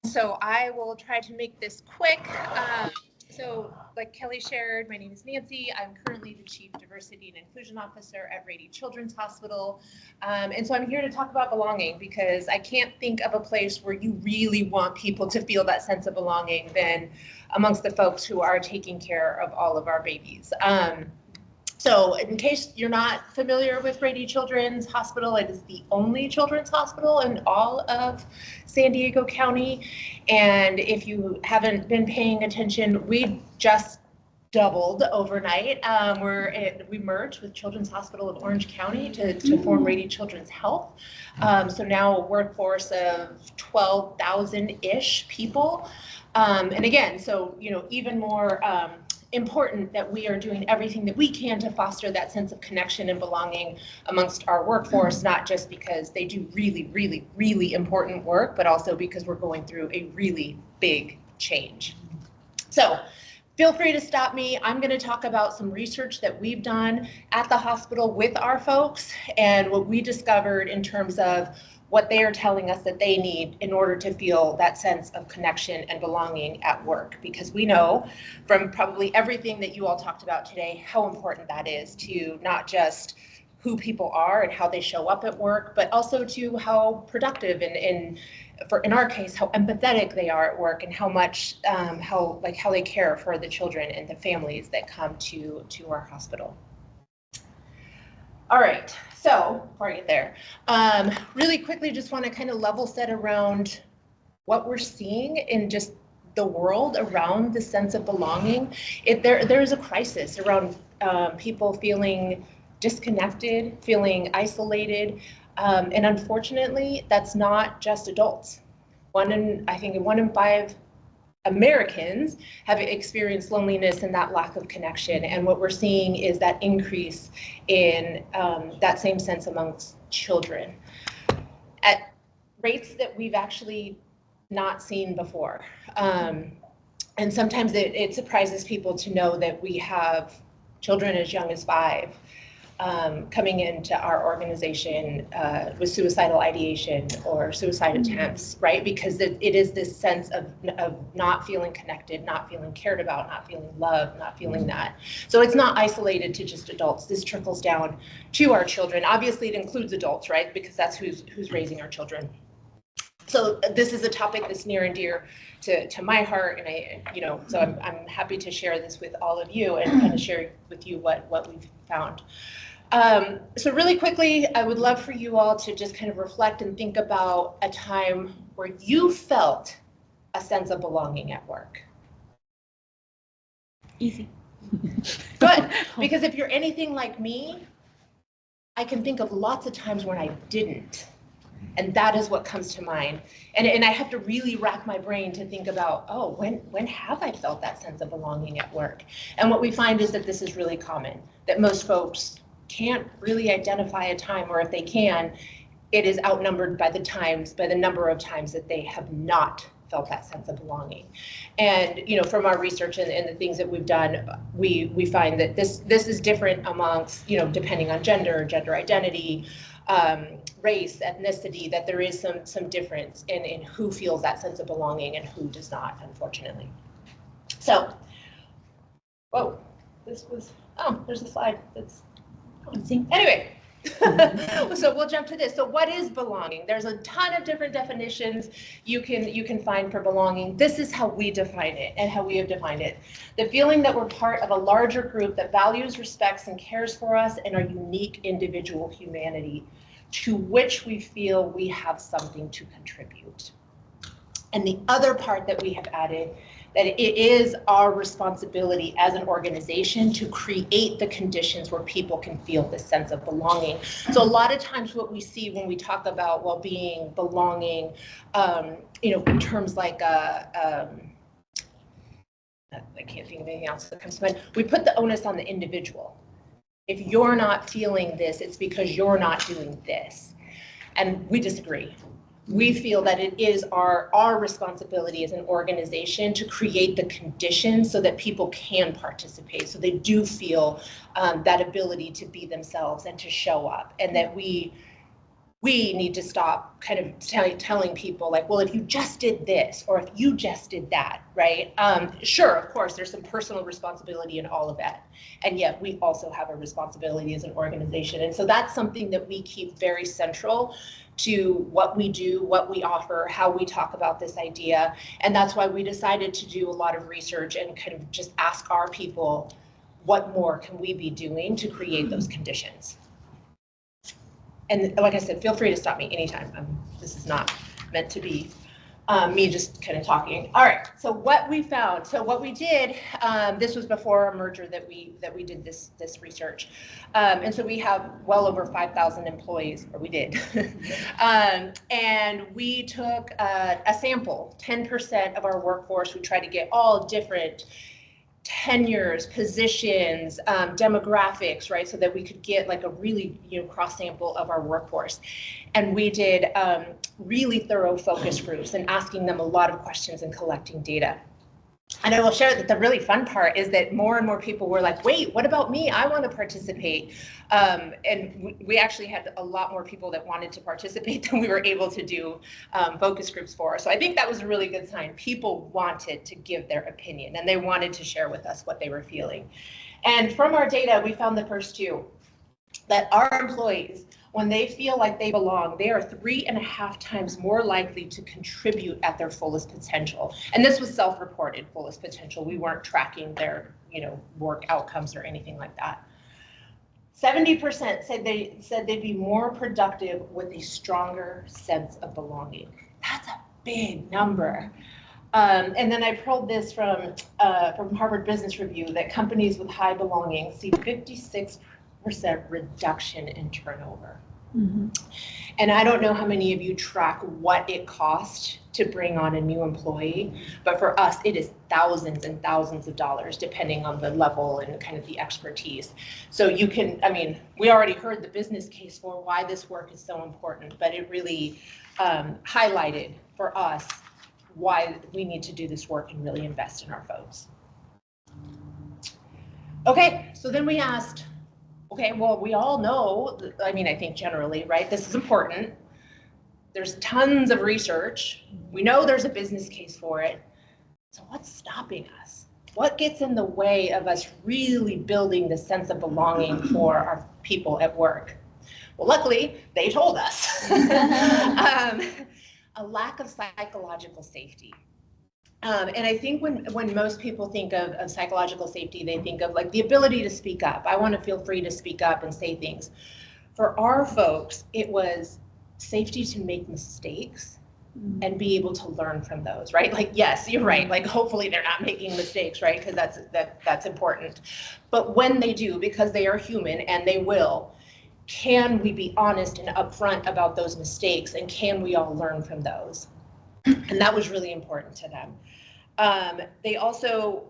So I will try to make this quick. So like Kelly shared, my name is Nancy. I'm currently the Chief Diversity and Inclusion Officer at Rady Children's Hospital. And so I'm here to talk about belonging because I can't think of a place where you really want people to feel that sense of belonging than amongst the folks who are taking care of all of our babies. So in case you're not familiar with Rady Children's Hospital, it is the only children's hospital in all of San Diego County. And if you haven't been paying attention, we just doubled overnight. We merged with Children's Hospital of Orange County to form Rady Children's Health. So now a workforce of 12,000-ish people. And again, so, even more important that we are doing everything that we can to foster that sense of connection and belonging amongst our workforce, not just because they do really, really, really important work, but also because we're going through a really big change. So feel free to stop me. I'm going to talk about some research that we've done at the hospital with our folks and what we discovered in terms of what they are telling us that they need in order to feel that sense of connection and belonging at work. Because we know from probably everything that you all talked about today, how important that is to not just who people are and how they show up at work, but also to how productive and in our case, how empathetic they are at work and how much, how they care for the children and the families that come to our hospital. All right, so before I get there, really quickly, just want to kind of level set around what we're seeing in just the world around the sense of belonging. There is a crisis around people feeling disconnected, feeling isolated, and unfortunately, that's not just adults. I think one in 5 Americans have experienced loneliness and that lack of connection. And what we're seeing is that increase in that same sense amongst children at rates that we've actually not seen before. And sometimes it surprises people to know that we have children as young as 5 coming into our organization with suicidal ideation or suicide attempts, right? Because it is this sense of not feeling connected, not feeling cared about, not feeling loved, not feeling that. So it's not isolated to just adults. This trickles down to our children. Obviously, it includes adults, right? Because that's who's raising our children. So this is a topic that's near and dear to my heart, and so I'm happy to share this with all of you and kind of share with you what we've found. So really quickly, I would love for you all to just kind of reflect and think about a time where you felt a sense of belonging at work. Easy. Good, because if you're anything like me, I can think of lots of times when I didn't. And that is what comes to mind. And I have to really rack my brain to think about, oh, when have I felt that sense of belonging at work? And what we find is that this is really common, that most folks can't really identify a time, or if they can, it is outnumbered by the number of times that they have not felt that sense of belonging. And from our research and the things that we've done, we find that this is different amongst, depending on gender identity, race, ethnicity, that there is some difference in who feels that sense of belonging and who does not, unfortunately. So, there's a slide that's, anyway, so we'll jump to this. So what is belonging? There's a ton of different definitions you can find for belonging. This is how we define it and how we have defined it. The feeling that we're part of a larger group that values, respects, and cares for us and our unique individual humanity, to which we feel we have something to contribute. And the other part that we have added, that it is our responsibility as an organization to create the conditions where people can feel this sense of belonging. So a lot of times what we see when we talk about well-being, belonging, in terms like I can't think of anything else that comes to mind, we put the onus on the individual. If you're not feeling this, it's because you're not doing this. And we disagree. We feel that it is our responsibility as an organization to create the conditions so that people can participate, so they do feel that ability to be themselves and to show up, and that we we need to stop kind of telling people like, well, if you just did this, or if you just did that, right? Sure, of course, there's some personal responsibility in all of that. And yet we also have a responsibility as an organization. And so that's something that we keep very central to what we do, what we offer, how we talk about this idea. And that's why we decided to do a lot of research and kind of just ask our people, what more can we be doing to create those conditions? And like I said, feel free to stop me anytime. This is not meant to be me just kind of talking. All right, so what we found, so what we did, this was before our merger that we did this research. And so we have well over 5,000 employees, or we did. And we took a sample, 10% of our workforce. We tried to get all different tenures, positions, demographics, right? So that we could get like a really, cross sample of our workforce. And we did really thorough focus groups and asking them a lot of questions and collecting data. And I will share that the really fun part is that more and more people were like, wait, what about me? I want to participate. And we actually had a lot more people that wanted to participate than we were able to do focus groups for. So I think that was a really good sign. People wanted to give their opinion and they wanted to share with us what they were feeling. And from our data, we found the first two, that our employees, when they feel like they belong, they are 3.5 times more likely to contribute at their fullest potential. And this was self-reported fullest potential. We weren't tracking their, work outcomes or anything like that. 70% said they'd be more productive with a stronger sense of belonging. That's a big number. And then I pulled this from Harvard Business Review that companies with high belonging see 56% reduction in turnover. Mm-hmm. And I don't know how many of you track what it costs to bring on a new employee, but for us, it is thousands and thousands of dollars, depending on the level and kind of the expertise. So you can, we already heard the business case for why this work is so important, but it really highlighted for us why we need to do this work and really invest in our folks. Okay, so then we asked, okay, well, we all know, I think generally, right, this is important. There's tons of research. We know there's a business case for it. So what's stopping us? What gets in the way of us really building the sense of belonging for our people at work? Well, luckily, they told us. A lack of psychological safety. And I think when most people think of psychological safety, they think of like the ability to speak up. I want to feel free to speak up and say things. For our folks, it was safety to make mistakes and be able to learn from those, right? Like, yes, you're right. Like, hopefully they're not making mistakes, right? Because that's important. But when they do, because they are human and they will, can we be honest and upfront about those mistakes, and can we all learn from those? And that was really important to them. They also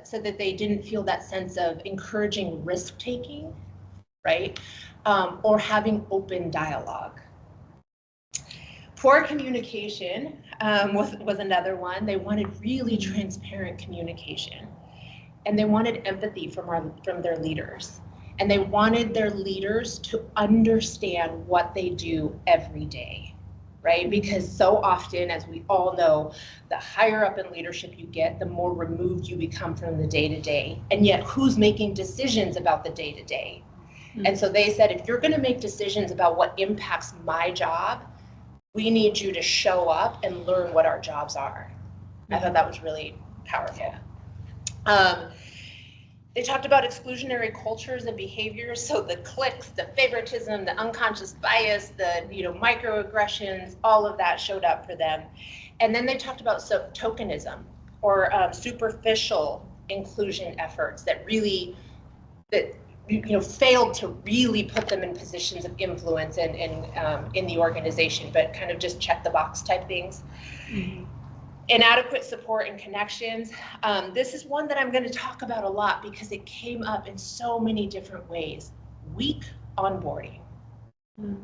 said that they didn't feel that sense of encouraging risk-taking, right? Or having open dialogue. Poor communication was another one. They wanted really transparent communication, and they wanted empathy from their leaders. And they wanted their leaders to understand what they do every day, right? Because so often, as we all know, the higher up in leadership you get, the more removed you become from the day-to-day. And yet, who's making decisions about the day-to-day? And so they said, if you're going to make decisions about what impacts my job, we need you to show up and learn what our jobs are. I thought that was really powerful. They talked about exclusionary cultures and behaviors, so the cliques, the favoritism, the unconscious bias, the microaggressions, all of that showed up for them. And then they talked about tokenism, or superficial inclusion efforts that really failed to really put them in positions of influence and in the organization, but kind of just check the box type things. Mm-hmm. Inadequate support and connections. This is one that I'm going to talk about a lot because it came up in so many different ways. Weak onboarding. Mm-hmm.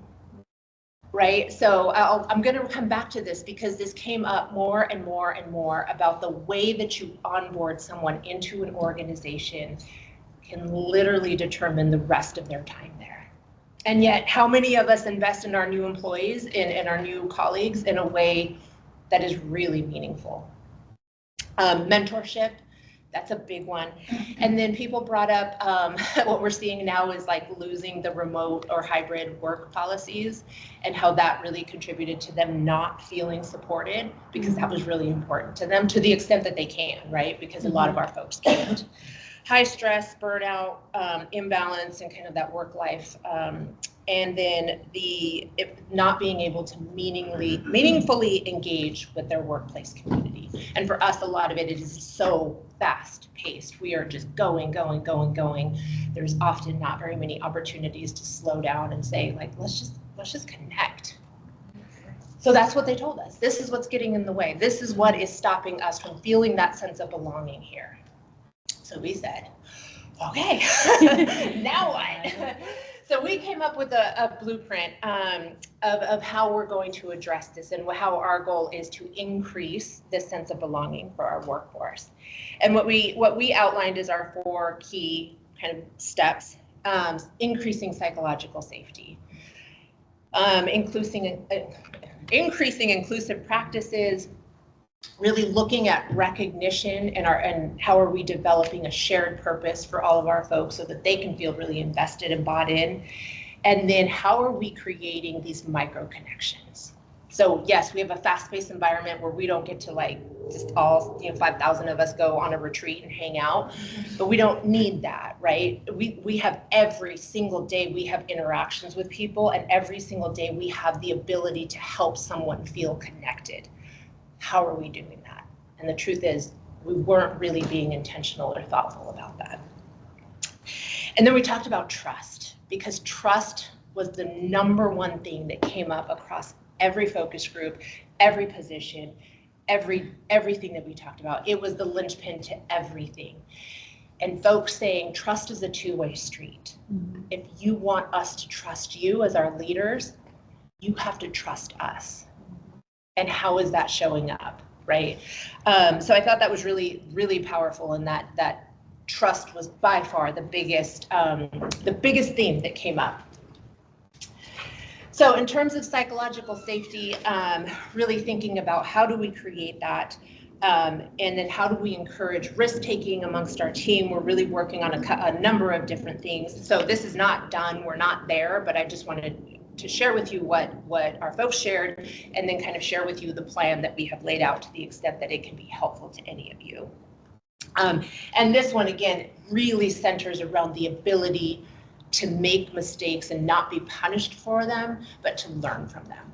Right? So I'm going to come back to this because this came up more and more and more about the way that you onboard someone into an organization can literally determine the rest of their time there. And yet, how many of us invest in our new employees and our new colleagues in a way that is really meaningful? Mentorship, that's a big one. And then people brought up what we're seeing now is like losing the remote or hybrid work policies and how that really contributed to them not feeling supported, because that was really important to them to the extent that they can, right? Because a lot of our folks can't. High stress, burnout, imbalance, and kind of that work life. And then not being able to meaningfully engage with their workplace community. And for us, a lot of it is so fast paced. We are just going. There's often not very many opportunities to slow down and say, like, let's just connect. So that's what they told us. This is what's getting in the way. This is what is stopping us from feeling that sense of belonging here. So we said, okay, now what? So we came up with a blueprint of how we're going to address this and how our goal is to increase this sense of belonging for our workforce. And what we outlined is our 4 key kind of steps: increasing psychological safety, increasing inclusive practices, really looking at recognition and how are we developing a shared purpose for all of our folks so that they can feel really invested and bought in. And then how are we creating these micro connections? So yes, we have a fast-paced environment where we don't get to like just all 5,000 of us go on a retreat and hang out, but we don't need that, right? We have every single day we have interactions with people, and every single day we have the ability to help someone feel connected. How are we doing that? And the truth is, we weren't really being intentional or thoughtful about that. And then we talked about trust, because trust was the #1 thing that came up across every focus group, every position, everything that we talked about. It was the linchpin to everything. And folks saying trust is a two-way street. If you want us to trust you as our leaders, you have to trust us. And how is that showing up, right? So I thought that was really, really powerful, and that trust was by far the biggest theme that came up. So in terms of psychological safety, really thinking about how do we create that, and then how do we encourage risk-taking amongst our team. We're really working on a number of different things. So this is not done, we're not there, but I just wanted to share with you what our folks shared, and then kind of share with you the plan that we have laid out to the extent that it can be helpful to any of you. And this one, again, really centers around the ability to make mistakes and not be punished for them, but to learn from them.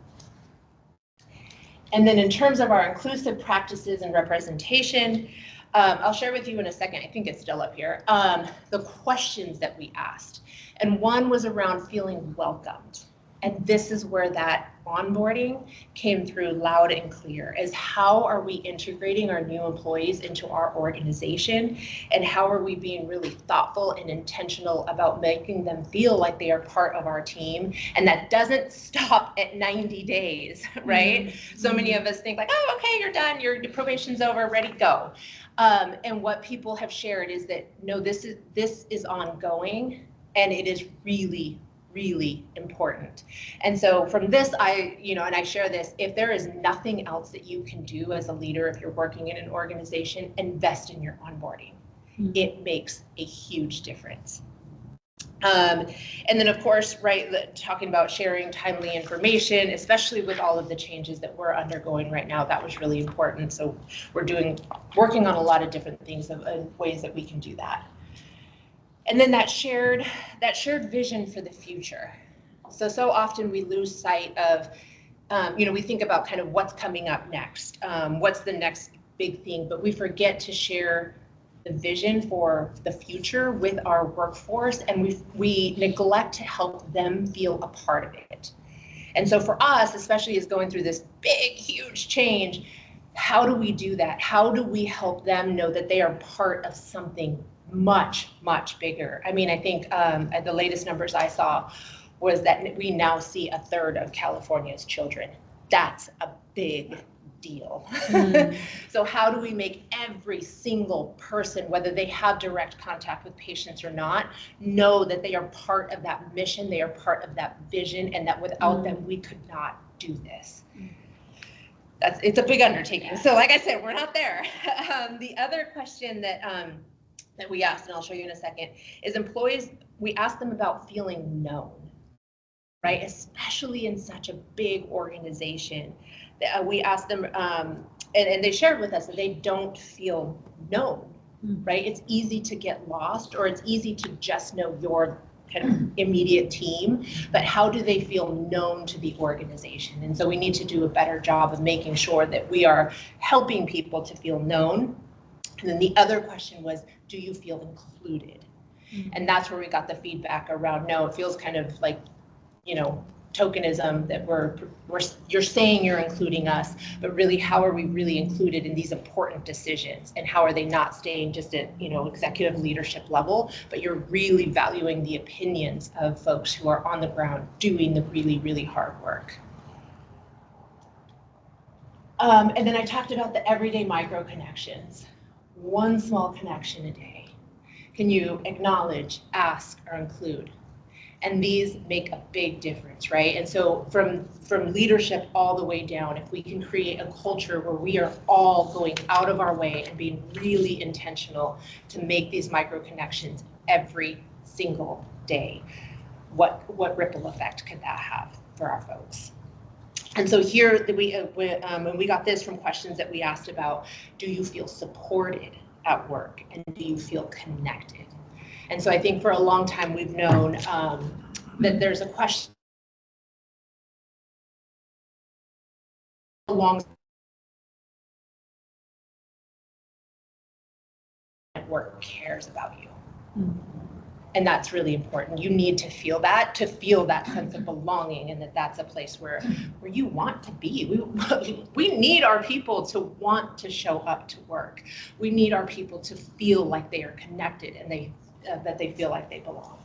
And then in terms of our inclusive practices and representation, I'll share with you in a second, I think it's still up here, the questions that we asked. And one was around feeling welcomed. And this is where that onboarding came through loud and clear, is how are we integrating our new employees into our organization, and how are we being really thoughtful and intentional about making them feel like they are part of our team. And that doesn't stop at 90 days, right? So many of us think like, oh, okay, you're done, your probation's over, ready, go. And what people have shared is that, no, this is ongoing, and it is really, really important. And so from this, and I share this, if there is nothing else that you can do as a leader, if you're working in an organization, invest in your onboarding. It makes a huge difference. And then of course, right, talking about sharing timely information, especially with all of the changes that we're undergoing right now, that was really important. So we're working on a lot of different things of ways that we can do that. And then that shared vision for the future. So often we lose sight of, we think about kind of what's coming up next, what's the next big thing, but we forget to share the vision for the future with our workforce, and we neglect to help them feel a part of it. And so for us, especially as going through this big, huge change, how do we do that? How do we help them know that they are part of something much, much bigger? I mean, I think the latest numbers I saw was that we now see 1/3 of California's children. That's a big deal. So how do we make every single person, whether they have direct contact with patients or not, know that they are part of that mission, they are part of that vision, and that without them we could not do this. It's a big undertaking. So like I said, we're not there. The other question that that we asked, and I'll show you in a second, is employees, we asked them about feeling known, right? Especially in such a big organization. We asked them, and they shared with us that they don't feel known, right? It's easy to get lost, or it's easy to just know your kind of immediate team, but how do they feel known to the organization? And so we need to do a better job of making sure that we are helping people to feel known. And then the other question was, do you feel included? And that's where we got the feedback around, no, it feels kind of like, you know, tokenism, that you're saying you're including us, but really how are we really included in these important decisions, and how are they not staying just at, you know, executive leadership level, but you're really valuing the opinions of folks who are on the ground doing the really, really hard work. And then I talked about the everyday micro connections. One small connection a day. Can you acknowledge, ask, or include? And these make a big difference, right? And so from leadership all the way down, if we can create a culture where we are all going out of our way and being really intentional to make these micro connections every single day, what ripple effect could that have for our folks? And so here we got this from questions that we asked about, do you feel supported at work, and do you feel connected? And so I think for a long time we've known that there's a question along work cares about you. And that's really important. You need to feel that sense of belonging, and that's a place where you want to be. We need our people to want to show up to work. We need our people to feel like they are connected, and that they feel like they belong.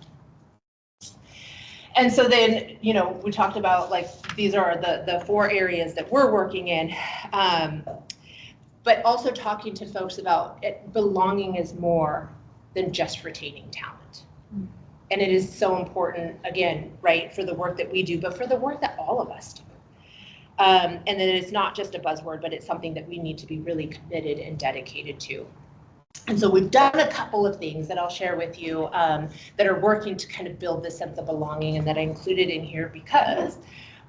And so then, you know, we talked about, like, these are the 4 areas that we're working in, but also talking to folks about belonging is more than just retaining talent. And it is so important, again, right, for the work that we do, but for the work that all of us do. And then it's not just a buzzword, but it's something that we need to be really committed and dedicated to. And so we've done a couple of things that I'll share with you that are working to kind of build this sense of belonging, and that I included in here because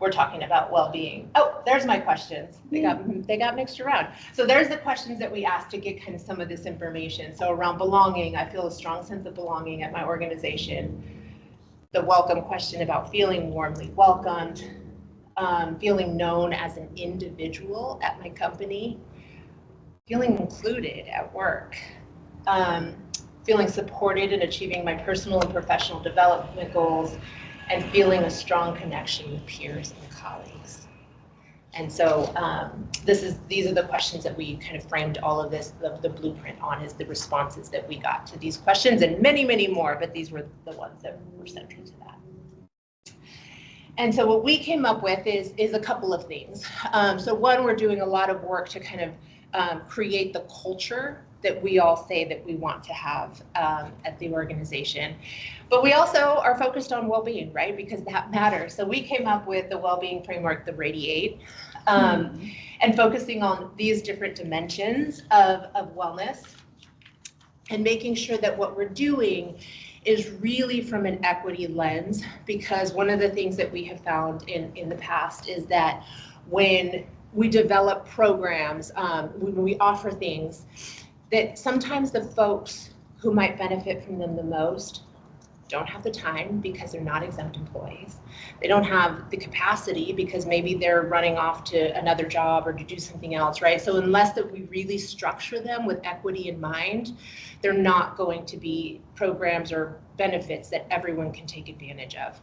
we're talking about well-being. Oh, there's my questions. They got mixed around. So there's the questions that we asked to get kind of some of this information. So around belonging, I feel a strong sense of belonging at my organization. The welcome question about feeling warmly welcomed, feeling known as an individual at my company, feeling included at work, feeling supported in achieving my personal and professional development goals, and feeling a strong connection with peers and colleagues. And so these are the questions that we kind of framed all of this, the blueprint on, is the responses that we got to these questions, and many, many more, but these were the ones that were central to that. And so what we came up with is a couple of things. So one, we're doing a lot of work to kind of create the culture that we all say that we want to have at the organization. But we also are focused on well-being, right? Because that matters. So we came up with the well-being framework, the Rady 8, and focusing on these different dimensions of wellness, and making sure that what we're doing is really from an equity lens, because one of the things that we have found in the past is that when we develop programs, when we offer things, that sometimes the folks who might benefit from them the most don't have the time because they're not exempt employees. They don't have the capacity because maybe they're running off to another job or to do something else, right? So unless that we really structure them with equity in mind, they're not going to be programs or benefits that everyone can take advantage of.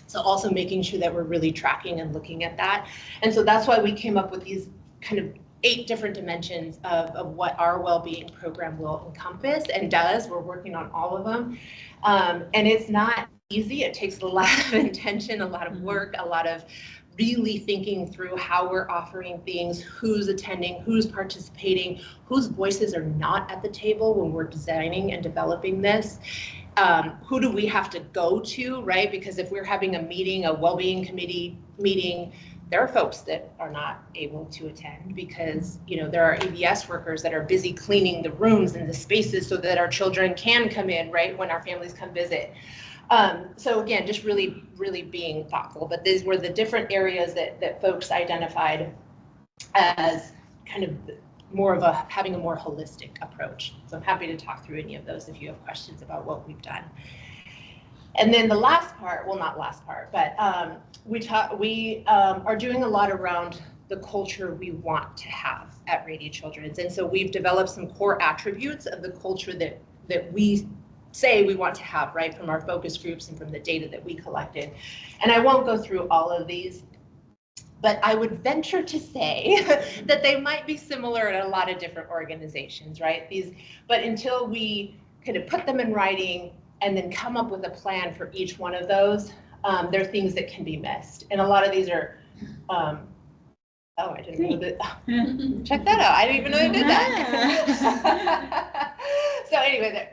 So also making sure that we're really tracking and looking at that. And so that's why we came up with these kind of 8 different dimensions of what our well-being program will encompass and does. We're working on all of them. And it's not easy. It takes a lot of intention, a lot of work, a lot of really thinking through how we're offering things, who's attending, who's participating, whose voices are not at the table when we're designing and developing this. Who do we have to go to, right? Because if we're having a meeting, a well-being committee meeting, there are folks that are not able to attend because, you know, there are ABS workers that are busy cleaning the rooms and the spaces so that our children can come in, right, when our families come visit. So again, just really, really being thoughtful. But these were the different areas that folks identified as kind of more of having a more holistic approach. So I'm happy to talk through any of those if you have questions about what we've done. And then the last part, well, not last part, but we are doing a lot around the culture we want to have at Rady Children's. And so we've developed some core attributes of the culture that we say we want to have, right, from our focus groups and from the data that we collected. And I won't go through all of these, but I would venture to say that they might be similar in a lot of different organizations, right? But until we kind of put them in writing and then come up with a plan for each one of those, there are things that can be missed. And a lot of these are, oh, I didn't know that. Check that out. I didn't even know they did that. So anyway,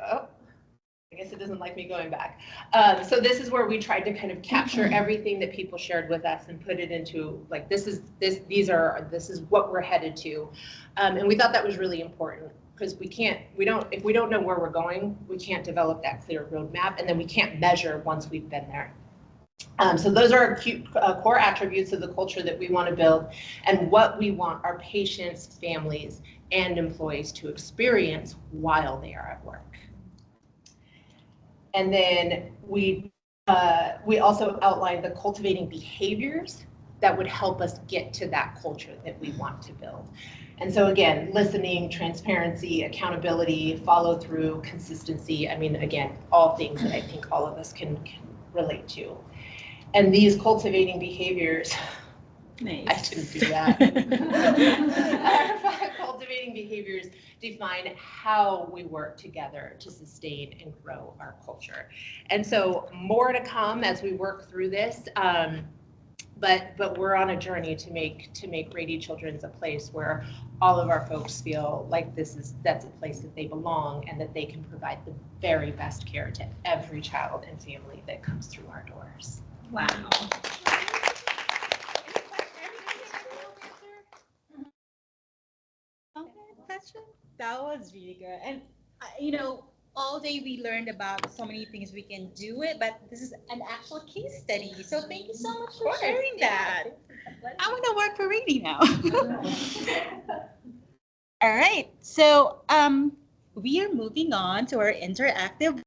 I guess it doesn't like me going back. So this is where we tried to kind of capture everything that people shared with us and put it into like, this is what we're headed to. And we thought that was really important because if we don't know where we're going, we can't develop that clear roadmap, and then we can't measure once we've been there. So those are core attributes of the culture that we want to build and what we want our patients, families, and employees to experience while they are at work. And then we also outlined the cultivating behaviors that would help us get to that culture that we want to build. And so again, listening, transparency, accountability, follow through, consistency. I mean, again, all things that I think all of us can relate to. And these cultivating behaviors, nice. I shouldn't do that. Cultivating behaviors define how we work together to sustain and grow our culture. And so more to come as we work through this. But we're on a journey to make Rady Children's a place where all of our folks feel like that's a place that they belong and that they can provide the very best care to every child and family that comes through our doors. Wow. Question? That was really good. And you know, all day we learned about so many things we can do it, but this is an actual case study. So thank you so much for sharing that. I want to work for Rady now. All right. So we are moving on to our interactive